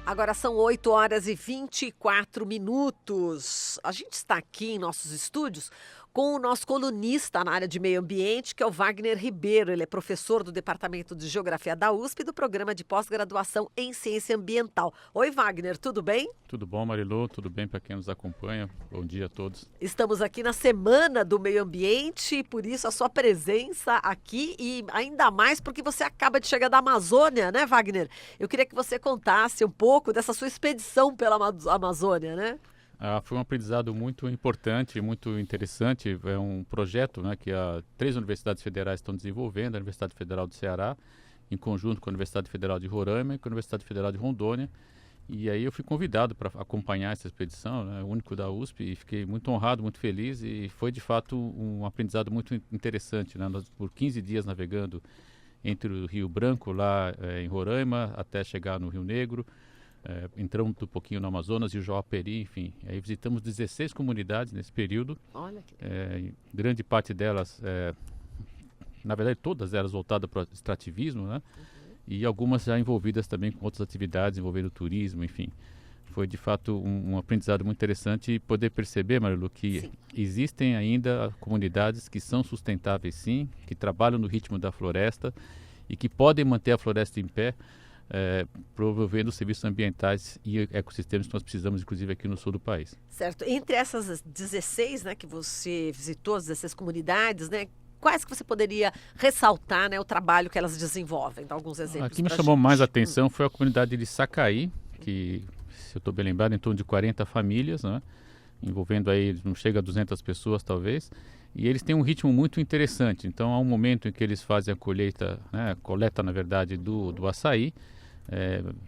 Agora são 8 horas e 24 minutos. A gente está aqui em nossos estúdios com o nosso colunista na área de meio ambiente, que é o Wagner Ribeiro. Ele é professor do Departamento de Geografia da USP e do Programa de Pós-Graduação em Ciência Ambiental. Oi, Wagner, tudo bem? Tudo bom, Marilu? Tudo bem para quem nos acompanha? Bom dia a todos. Estamos aqui na Semana do Meio Ambiente, e por isso a sua presença aqui e ainda mais porque você acaba de chegar da Amazônia, né, Wagner? Eu queria que você contasse um pouco dessa sua expedição pela Amazônia, né? Foi um aprendizado muito importante, muito interessante. É um projeto, né, que 3 universidades federais estão desenvolvendo, a Universidade Federal do Ceará, em conjunto com a Universidade Federal de Roraima e com a Universidade Federal de Rondônia. E aí eu fui convidado para acompanhar essa expedição, né, único da USP, e fiquei muito honrado, muito feliz, e foi de fato um aprendizado muito interessante, né? Nós, por 15 dias navegando entre o Rio Branco, lá em Roraima, até chegar no Rio Negro, entramos um pouquinho no Amazonas e o Joaperi, enfim. Aí visitamos 16 comunidades nesse período. Olha que... grande parte delas, na verdade todas elas voltadas para o extrativismo, né? E algumas já envolvidas também com outras atividades envolvendo turismo, enfim. Foi de fato um aprendizado muito interessante e poder perceber, Marilu, que Sim. existem ainda comunidades que são sustentáveis sim, que trabalham no ritmo da floresta e que podem manter a floresta em pé, promovendo os serviços ambientais e ecossistemas que nós precisamos, inclusive aqui no sul do país. Certo. Entre essas 16, né, que você visitou, as 16 comunidades, né, quais que você poderia ressaltar, né, o trabalho que elas desenvolvem? Dá alguns exemplos. A que me chamou mais a atenção foi a comunidade de Sacaí, que, se eu estou bem lembrado, em torno de 40 famílias, né, envolvendo aí, não chega a 200 pessoas talvez, e eles têm um ritmo muito interessante. Então, há um momento em que eles fazem a colheita, né, coleta, na verdade, do açaí.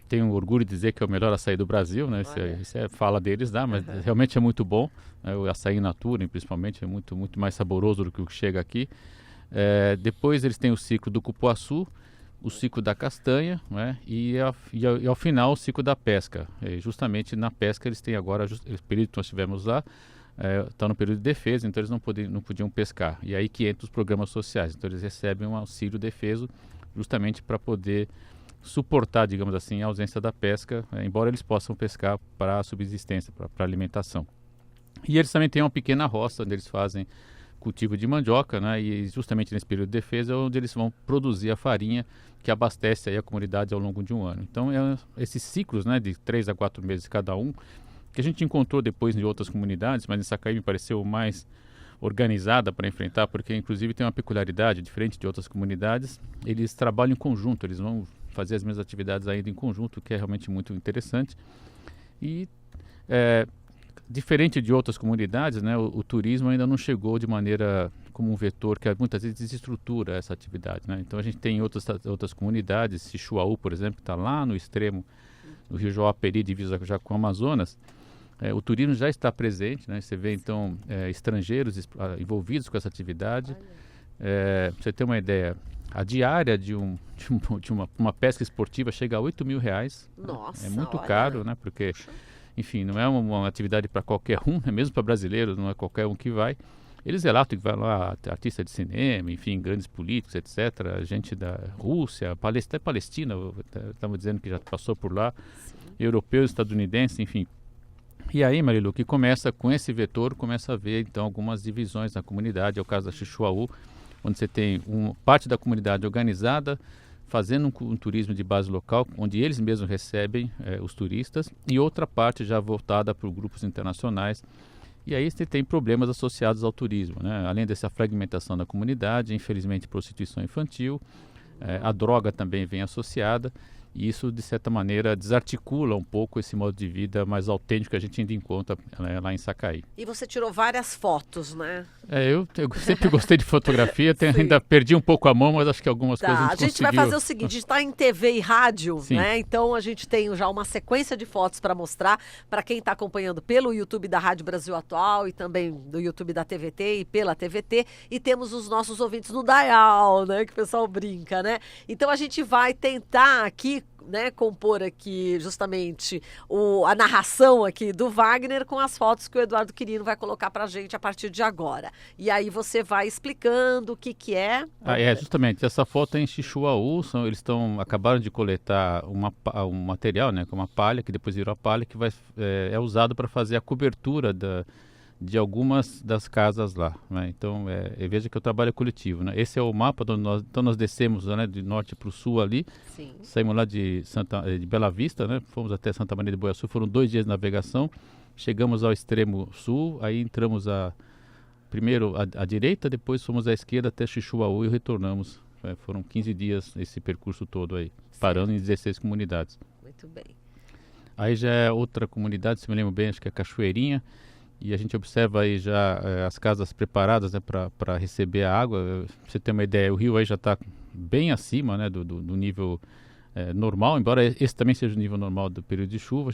Tenho orgulho de dizer que é o melhor açaí do Brasil, né? Isso é fala deles, mas realmente é muito bom, né? O açaí in natura, principalmente, é muito, muito mais saboroso do que o que chega aqui. Depois eles têm o ciclo do cupuaçu, o ciclo da castanha, né? E ao final o ciclo da pesca. Justamente na pesca eles têm agora, o período que nós tivemos lá, está no período de defesa, então eles não podiam pescar. E aí que entra os programas sociais. Então eles recebem um auxílio defeso justamente para poder suportar, digamos assim, a ausência da pesca, embora eles possam pescar para subsistência, para alimentação. E eles também têm uma pequena roça onde eles fazem cultivo de mandioca, né? E justamente nesse período de defesa é onde eles vão produzir a farinha que abastece aí a comunidade ao longo de um ano. Então, esses ciclos, né, de 3 a 4 meses cada um, que a gente encontrou depois em outras comunidades, mas em Sacaí me pareceu mais organizada para enfrentar, porque inclusive tem uma peculiaridade, diferente de outras comunidades, eles trabalham em conjunto, eles vão fazer as mesmas atividades ainda em conjunto, que é realmente muito interessante. E diferente de outras comunidades, né, o turismo ainda não chegou de maneira como um vetor que muitas vezes desestrutura essa atividade, né? Então a gente tem outras comunidades, Sixuaú, por exemplo, que está lá no extremo do Rio Joaperi, divisa já com o Amazonas. O turismo já está presente, né? Você vê então estrangeiros envolvidos com essa atividade. Pra você ter uma ideia, a diária de uma pesca esportiva chega a R$8.000. Nossa, é muito olha, caro, né? Porque, enfim, não é uma atividade para qualquer um, né? Mesmo para brasileiros, não é qualquer um que vai. Eles relatam que vai lá artista de cinema, enfim, grandes políticos, etc. Gente da Rússia, até Palestina, estamos dizendo que já passou por lá, europeus, estadunidenses, enfim. E aí, Marilu, que começa com esse vetor, começa a ver então algumas divisões na comunidade. É o caso da Sixuaú, onde você tem parte da comunidade organizada, fazendo um turismo de base local, onde eles mesmos recebem os turistas, e outra parte já voltada para grupos internacionais. E aí você tem problemas associados ao turismo, né? Além dessa fragmentação da comunidade, infelizmente prostituição infantil, a droga também vem associada. E isso, de certa maneira, desarticula um pouco esse modo de vida mais autêntico que a gente ainda encontra lá em Sacaí. E você tirou várias fotos, né? Eu sempre gostei de fotografia, ainda perdi um pouco a mão, mas acho que algumas coisas a gente vai fazer o seguinte, a gente está em TV e rádio, né? Então a gente tem já uma sequência de fotos para mostrar para quem está acompanhando pelo YouTube da Rádio Brasil Atual e também do YouTube da TVT e pela TVT. E temos os nossos ouvintes no Dial, né? Que o pessoal brinca, né? Então a gente vai tentar aqui né, compor aqui justamente a narração aqui do Wagner com as fotos que o Eduardo Quirino vai colocar para a gente a partir de agora. E aí você vai explicando o que é. Justamente. Essa foto é em Xixuaú. Eles acabaram de coletar um material, né, com uma palha, que depois virou a palha, que é usado para fazer a cobertura de algumas das casas lá, né? Então, veja que o trabalho é coletivo, né? Esse é o mapa onde nós descemos, né, de norte para o sul ali. Sim. Saímos lá de Bela Vista, né? Fomos até Santa Maria de Boiaçu, foram 2 dias de navegação. Chegamos ao extremo sul, aí entramos primeiro à direita, depois fomos à esquerda até Xixuaú e retornamos. Foram 15 dias esse percurso todo aí, parando em 16 comunidades. Muito bem. Aí já é outra comunidade, se me lembro bem, acho que é Cachoeirinha. E a gente observa aí já as casas preparadas, né, para receber a água. Pra você ter uma ideia, o rio aí já está bem acima, né, do nível normal, embora esse também seja o nível normal do período de chuva.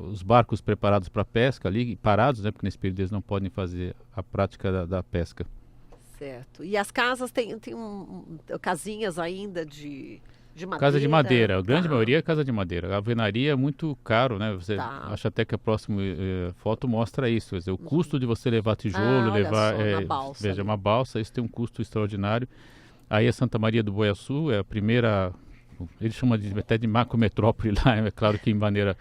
Os barcos preparados para pesca ali, parados, né, porque nesse período eles não podem fazer a prática da pesca. Certo. E as casas têm casinhas ainda de madeira? Casa de madeira, a grande maioria é casa de madeira. A alvenaria é muito caro, né? Você acha até que a próxima foto mostra isso. Quer dizer, o custo de você levar tijolo, levar na balsa, veja, uma balsa, isso tem um custo extraordinário. Aí a Santa Maria do Boiaçu é a primeira, eles chamam até de macrometrópole lá, é claro que em maneira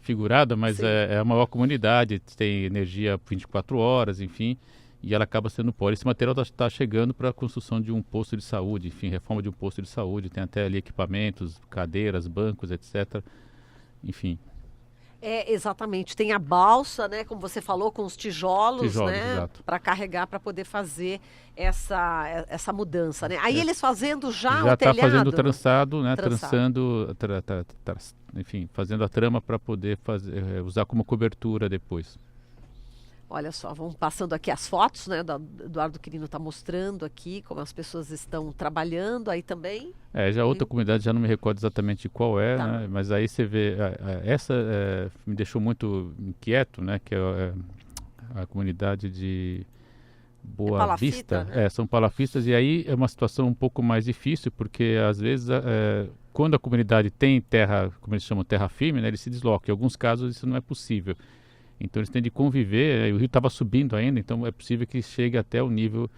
figurada, mas é a maior comunidade, tem energia 24 horas, enfim. E ela acaba sendo polo. Esse material está chegando para a construção de um posto de saúde, enfim, reforma de um posto de saúde. Tem até ali equipamentos, cadeiras, bancos, etc. Enfim. Exatamente. Tem a balsa, né, como você falou, com os tijolos, né, para carregar, para poder fazer essa mudança, né? Aí eles fazendo já o telhado. Já está fazendo o trançado, né, trançando, enfim, fazendo a trama para poder usar como cobertura depois. Olha só, vamos passando aqui as fotos, né? Eduardo Quirino está mostrando aqui como as pessoas estão trabalhando aí também. Já outra comunidade, já não me recordo exatamente qual né? Mas aí você vê, essa me deixou muito inquieto, né? Que é a comunidade de Boa Vista. Né? São palafistas, e aí é uma situação um pouco mais difícil, porque às vezes quando a comunidade tem terra, como eles chamam, terra firme, né? Eles se deslocam. Em alguns casos isso não é possível. Então eles têm de conviver, o rio estava subindo ainda, então é possível que chegue até o nível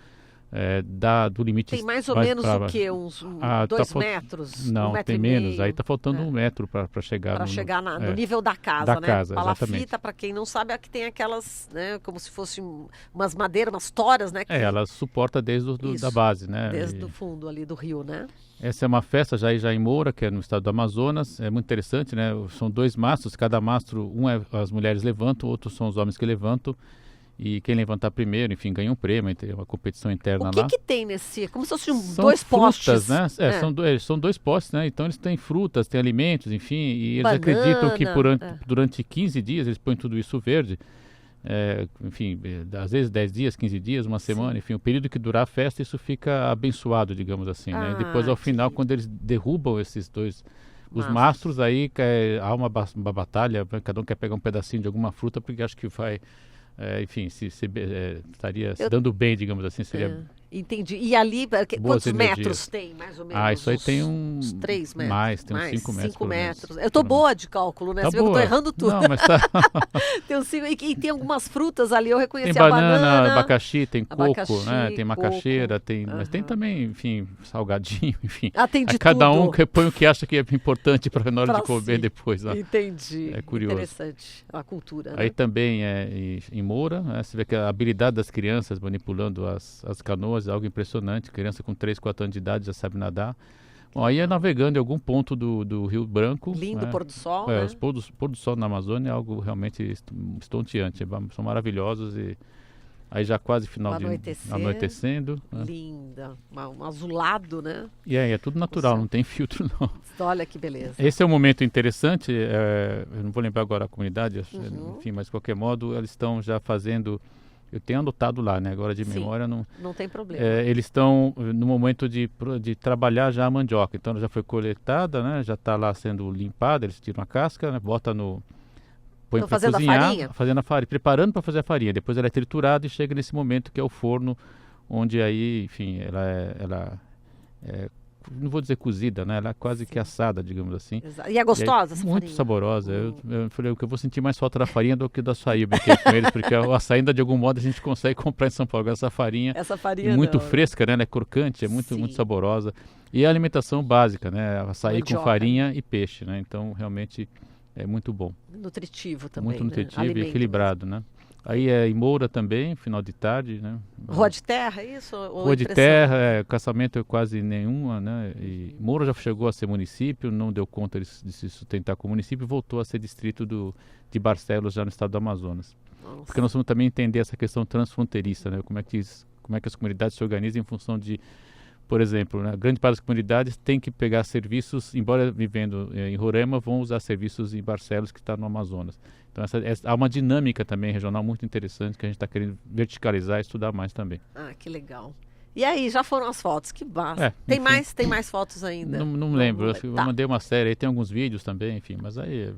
do limite. Tem mais ou menos o quê? Uns 2 metros? Não, 1,5 metro tem menos, aí está faltando 1 metro para chegar. Para chegar no nível da casa, da né? Casa, palafita, para quem não sabe, é que tem aquelas, né, como se fossem umas madeiras, umas toras, né? Ela suporta desde da base, né? Desde o fundo ali do rio, né? Essa é uma festa já em Moura, que é no estado do Amazonas. É muito interessante, né? São 2 mastros, cada mastro, as mulheres levantam, outros são os homens que levantam. E quem levantar primeiro, enfim, ganha um prêmio, tem uma competição interna lá. O que tem nesse? Como se fossem são 2 frutas, postes. Né? São 2 postes, né? Então eles têm frutas, têm alimentos, enfim. E eles Banana, acreditam que durante 15 dias eles põem tudo isso verde. Enfim, às vezes 10 dias, 15 dias, uma semana, enfim, o período que durar a festa, isso fica abençoado, digamos assim, né? E depois, ao final, quando eles derrubam esses 2, os mastros, aí há uma batalha, cada um quer pegar um pedacinho de alguma fruta, porque acho que vai, enfim, estaria se dando bem, digamos assim, seria... Entendi. E ali, quantos metros tem, mais ou menos? Isso aí tem uns 3 metros. Mais, tem uns 5 metros. 5 metros. Eu tô boa de cálculo, né? Tá Você vê que eu tô errando tudo. Não, mas tá... e tem algumas frutas ali, eu reconheci tem a banana, abacaxi, tem coco, né? Tem macaxeira, mas tem também, enfim, salgadinho, enfim. Tem de cada tudo. um que põe o que acha que é importante na hora de comer depois. Né? Entendi. É curioso. Interessante a cultura, né? Aí também em Moura, né? Você vê que a habilidade das crianças manipulando as canoas é algo impressionante. Criança com 3, 4 anos de idade já sabe nadar. Bom, aí navegando em algum ponto do Rio Branco. Lindo pôr do sol, né? Né? Os pôr do sol na Amazônia é algo realmente estonteante. São maravilhosos e aí já quase final anoitecendo. Né? Linda. Um azulado, né? E aí é tudo natural, não tem filtro não. Olha que beleza. Esse é um momento interessante, eu não vou lembrar agora a comunidade, enfim, mas de qualquer modo eles estão já fazendo... Eu tenho anotado lá, né? Agora de memória não tem problema. Eles estão no momento de trabalhar já a mandioca. Então ela já foi coletada, né? Já está lá sendo limpada, eles tiram a casca, né? Põe para cozinhar, fazendo a farinha, preparando para fazer a farinha. Depois ela é triturada e chega nesse momento que é o forno, onde aí, enfim, ela é não vou dizer cozida, né? Ela é quase que assada, digamos assim. E é gostosa essa Muito farinha? saborosa. Eu falei, o que eu vou sentir mais falta da farinha do que do açaí, eu brinquei com eles, porque o açaí ainda de algum modo a gente consegue comprar em São Paulo. Essa farinha é muito não. fresca, né? Ela é crocante, é muito saborosa. E a alimentação básica, né? Açaí com farinha e peixe, né? Então, realmente é muito bom. Nutritivo também, muito nutritivo né? e equilibrado, né? Aí é em Moura também, final de tarde, né? Rua de terra, isso? Rua de terra, caçamento é quase nenhuma, né? E Moura já chegou a ser município, não deu conta de se sustentar como município e voltou a ser distrito de Barcelos, já no estado do Amazonas. Nossa. Porque nós vamos também entender essa questão transfronteiriça, né? Como é que as comunidades se organizam em função de, por exemplo, né? Grande parte das comunidades tem que pegar serviços, embora vivendo em Roraima, vão usar serviços em Barcelos, que está no Amazonas. Então há uma dinâmica também regional muito interessante que a gente está querendo verticalizar e estudar mais também. Ah, que legal. E aí, já foram as fotos, que basta. Tem mais fotos ainda? Não lembro, eu mandei uma série, aí tem alguns vídeos também, enfim, mas aí,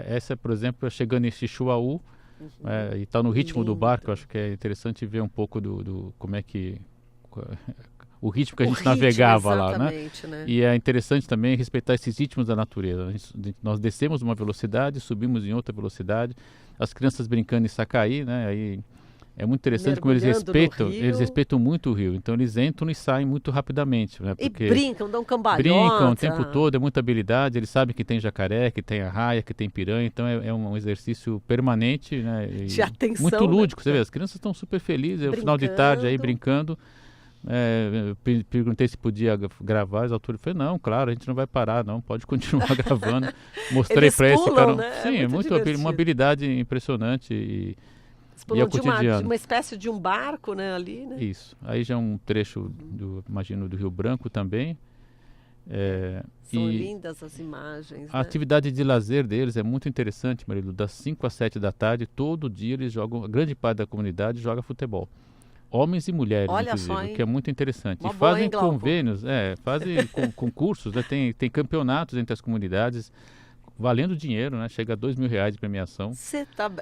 essa, por exemplo, chegando em Xixuaú, e está no ritmo do barco, eu acho que é interessante ver um pouco do como é que... o ritmo que a gente navegava lá, né? E é interessante também respeitar esses ritmos da natureza. Nós descemos uma velocidade, subimos em outra velocidade, as crianças brincando em Sacaí, né? Aí é muito interessante como eles respeitam muito o rio. Então eles entram e saem muito rapidamente, né? Porque e brincam, dão cambalhota. Brincam o tempo todo, é muita habilidade. Eles sabem que tem jacaré, que tem arraia, que tem piranha. Então é um exercício permanente, né? De atenção. Muito lúdico, você vê. As crianças estão super felizes, é o final de tarde aí brincando. Perguntei se podia gravar, as autores falei, não, claro, a gente não vai parar, não, pode continuar gravando. Mostrei para esse cara. Né? Sim, uma habilidade impressionante e é o cotidiano. De uma espécie de um barco, né, ali, né? Isso. Aí já é um trecho imagino, do Rio Branco também. São lindas as imagens. A atividade de lazer deles é muito interessante, Marilu. Das 5 às 7 da tarde, todo dia eles jogam, a grande parte da comunidade joga futebol. Homens e mulheres, inclusive, o que é muito interessante. E fazem convênios, fazem concursos, né? Tem campeonatos entre as comunidades, valendo dinheiro, né? Chega a R$2.000 de premiação.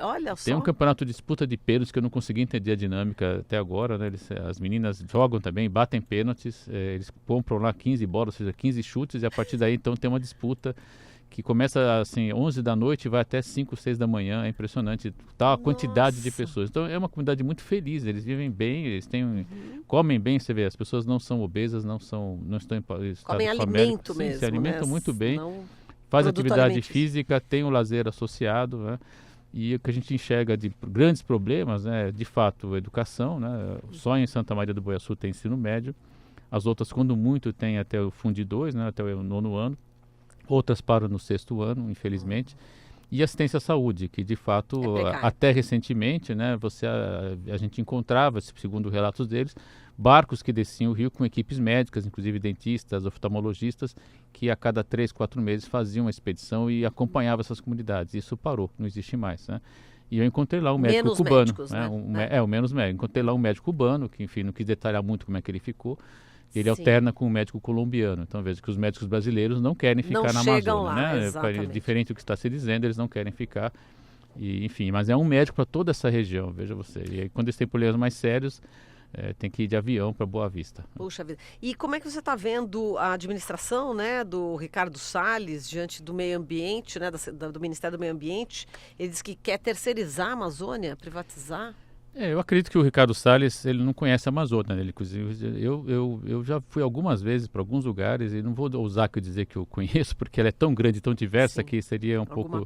Olha só. Tem um campeonato de disputa de pênaltis que eu não consegui entender a dinâmica até agora, né? As meninas jogam também, batem pênaltis, eles compram lá 15 bolas, ou seja, 15 chutes, e a partir daí então tem uma disputa que começa assim 11 da noite e vai até 5, 6 da manhã, é impressionante a quantidade de pessoas. Então é uma comunidade muito feliz, eles vivem bem, eles comem bem, você vê, as pessoas não são obesas, não estão em estado comem alimento sim, mesmo, se alimentam muito bem, faz atividade física, tem o lazer associado, né? E o que a gente enxerga de grandes problemas, né? De fato, educação, né? Só em Santa Maria do Boiaçu tem ensino médio, as outras quando muito tem até o Fundi 2, né? Até o 9º ano. Outras param no 6º ano, infelizmente. E assistência à saúde, que de fato, até recentemente, né, a gente encontrava, segundo relatos deles, barcos que desciam o rio com equipes médicas, inclusive dentistas, oftalmologistas, que a cada 3, 4 meses faziam uma expedição e acompanhavam essas comunidades. Isso parou, não existe mais, né? E eu encontrei lá um médico cubano. Médicos, né? O menos médico. Encontrei lá um médico cubano, que enfim, não quis detalhar muito como é que ele ficou. Ele alterna com um médico colombiano. Então, veja que os médicos brasileiros não querem ficar na Amazônia, né? Diferente do que está se dizendo, eles não querem ficar. E, enfim, mas é um médico para toda essa região, veja você. E aí, quando eles têm problemas mais sérios, tem que ir de avião para Boa Vista. Puxa vida. E como é que você está vendo a administração, né, do Ricardo Salles diante do meio ambiente, né, do Ministério do Meio Ambiente? Ele diz que quer terceirizar a Amazônia, privatizar. Eu acredito que o Ricardo Salles, ele não conhece a Amazônia, né? Eu já fui algumas vezes para alguns lugares e não vou ousar dizer que eu conheço, porque ela é tão grande, tão diversa, que seria um pouco...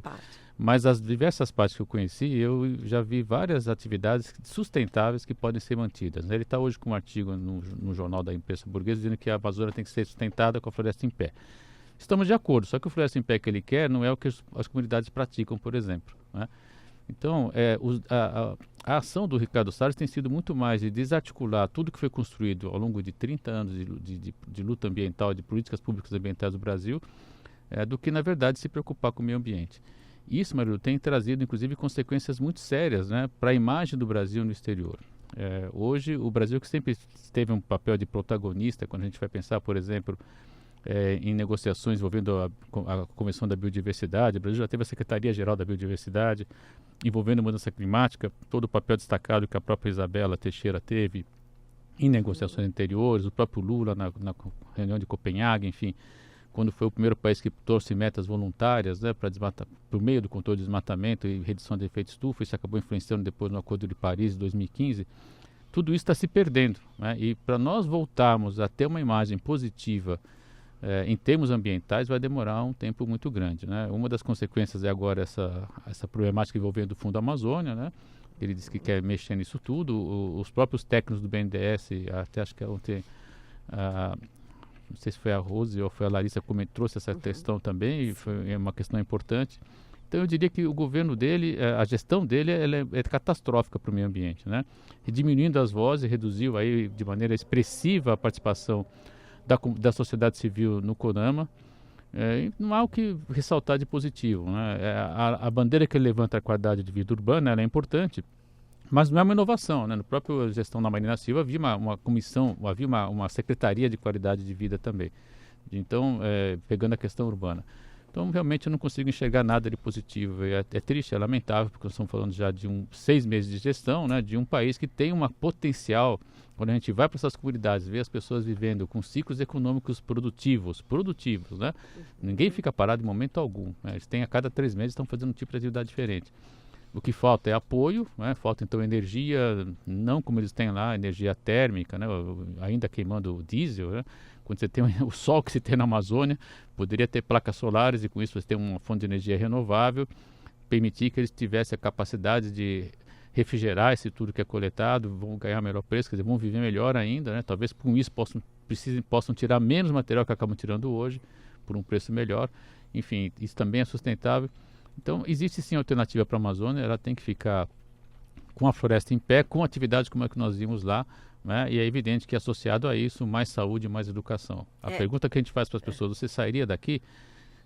Mas as diversas partes que eu conheci, eu já vi várias atividades sustentáveis que podem ser mantidas, né? Ele está hoje com um artigo no jornal da imprensa burguesa dizendo que a Amazônia tem que ser sustentada com a floresta em pé. Estamos de acordo, só que o floresta em pé que ele quer não é o que as comunidades praticam, por exemplo, né? Então, a ação do Ricardo Salles tem sido muito mais de desarticular tudo que foi construído ao longo de 30 anos de luta ambiental, de políticas públicas ambientais do Brasil, do que, na verdade, se preocupar com o meio ambiente. Isso, Marilu, tem trazido, inclusive, consequências muito sérias, né, para a imagem do Brasil no exterior. Hoje, o Brasil, que sempre teve um papel de protagonista, quando a gente vai pensar, por exemplo, em negociações envolvendo a Convenção da Biodiversidade, o Brasil já teve a Secretaria-Geral da Biodiversidade, envolvendo mudança climática, todo o papel destacado que a própria Isabela Teixeira teve em negociações anteriores, o próprio Lula na reunião de Copenhague, enfim, quando foi o primeiro país que trouxe metas voluntárias, né, para por meio do controle do desmatamento e redução de efeito estufa, isso acabou influenciando depois no Acordo de Paris de 2015, tudo isso está se perdendo, né? E para nós voltarmos a ter uma imagem positiva em termos ambientais vai demorar um tempo muito grande, né? Uma das consequências é agora essa problemática envolvendo o Fundo Amazônia, né? Ele disse que quer mexer nisso tudo. Os próprios técnicos do BNDES, até acho que ontem, não sei se foi a Rose ou foi a Larissa que trouxe essa questão também, e foi uma questão importante. Então eu diria que o governo dele, a gestão dele é catastrófica para o meio ambiente, né? E diminuindo as vozes, reduziu aí de maneira expressiva a participação da sociedade civil no CONAMA. Não há o que ressaltar de positivo, né? A bandeira que ele levanta, a qualidade de vida urbana, ela é importante, mas não é uma inovação, né? No próprio gestão da Marina Silva havia uma comissão, havia uma secretaria de qualidade de vida também. Então, pegando a questão urbana. Então, realmente, eu não consigo enxergar nada de positivo. É triste, é lamentável, porque nós estamos falando já de 6 meses de gestão, né? De um país que tem uma potencial. Quando a gente vai para essas comunidades, vê as pessoas vivendo com ciclos econômicos produtivos, né? Ninguém fica parado em momento algum, né? Eles têm a cada 3 meses, estão fazendo um tipo de atividade diferente. O que falta é apoio, né? Falta então energia, não como eles têm lá, energia térmica, né? Ainda queimando o diesel, né? Quando você tem o sol que se tem na Amazônia, poderia ter placas solares e com isso você tem uma fonte de energia renovável, permitir que eles tivessem a capacidade de refrigerar esse tudo que é coletado, vão ganhar melhor preço, quer dizer, vão viver melhor ainda, né? Talvez com isso possam tirar menos material que acabam tirando hoje, por um preço melhor. Enfim, isso também é sustentável. Então, existe sim alternativa para a Amazônia, ela tem que ficar com a floresta em pé, com atividades como a que nós vimos lá, né? E é evidente que associado a isso, mais saúde e mais educação. A pergunta que a gente faz para as pessoas, você sairia daqui?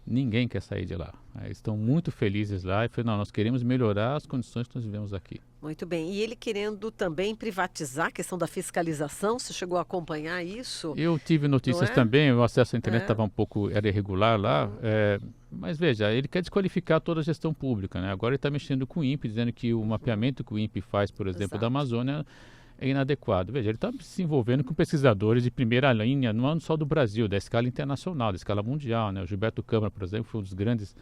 Ninguém quer sair de lá. Eles estão muito felizes lá e falam, não, nós queremos melhorar as condições que nós vivemos aqui. Muito bem. E ele querendo também privatizar a questão da fiscalização, você chegou a acompanhar isso? Eu tive notícias também, o acesso à internet estava era irregular lá, mas veja, ele quer desqualificar toda a gestão pública, né? Agora ele está mexendo com o INPE, dizendo que o mapeamento que o INPE faz, por exemplo, da Amazônia, é inadequado. Veja, ele está se envolvendo com pesquisadores de primeira linha, não só do Brasil, da escala internacional, da escala mundial, né? O Gilberto Câmara, por exemplo, foi um dos grandes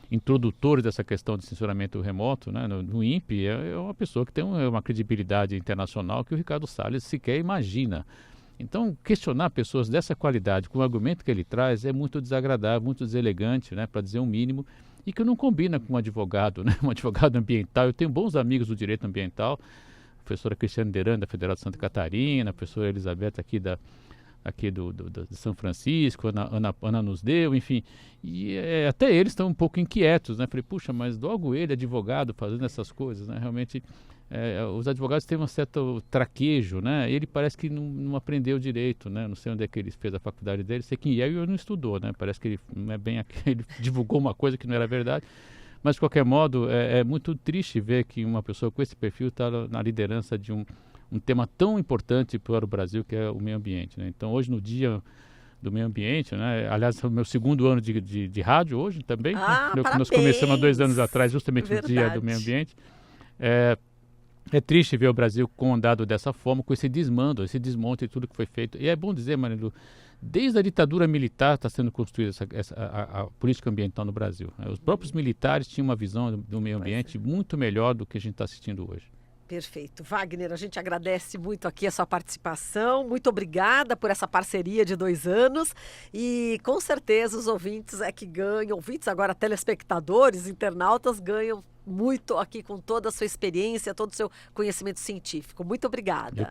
introdutores dessa questão de censuramento remoto, né? No INPE, é uma pessoa que tem uma credibilidade internacional que o Ricardo Salles sequer imagina. Então, questionar pessoas dessa qualidade com o argumento que ele traz é muito desagradável, muito deselegante, né? Para dizer o mínimo, e que não combina com um advogado, né? Um advogado ambiental. Eu tenho bons amigos do direito ambiental, a professora Cristiane Deran, da Federal de Santa Catarina, a professora Elizabeth aqui de São Francisco, Ana nos deu, enfim. E até eles estão um pouco inquietos, né? Falei, puxa, mas logo ele, advogado, fazendo essas coisas, né? Realmente, os advogados têm um certo traquejo, né? Ele parece que não aprendeu direito, né? Não sei onde é que ele fez a faculdade dele, sei que em Yale não estudou, né? Parece que ele não é bem ele divulgou uma coisa que não era verdade. Mas, de qualquer modo, é muito triste ver que uma pessoa com esse perfil está na liderança de um tema tão importante para o Brasil, que é o meio ambiente, né? Então, hoje, no Dia do Meio Ambiente, né? Aliás, é o meu 2º ano de rádio hoje também, né? Nós começamos há 2 anos atrás, justamente no Dia do Meio Ambiente. É triste ver o Brasil condado dessa forma, com esse desmonte de tudo que foi feito. E é bom dizer, Marilu, desde a ditadura militar está sendo construída a política ambiental no Brasil, né? Os próprios militares tinham uma visão do meio ambiente muito melhor do que a gente está assistindo hoje. Perfeito. Wagner, a gente agradece muito aqui a sua participação. Muito obrigada por essa parceria de 2 anos. E com certeza os ouvintes que ganham, ouvintes agora, telespectadores, internautas, ganham muito aqui com toda a sua experiência, todo o seu conhecimento científico. Muito obrigada.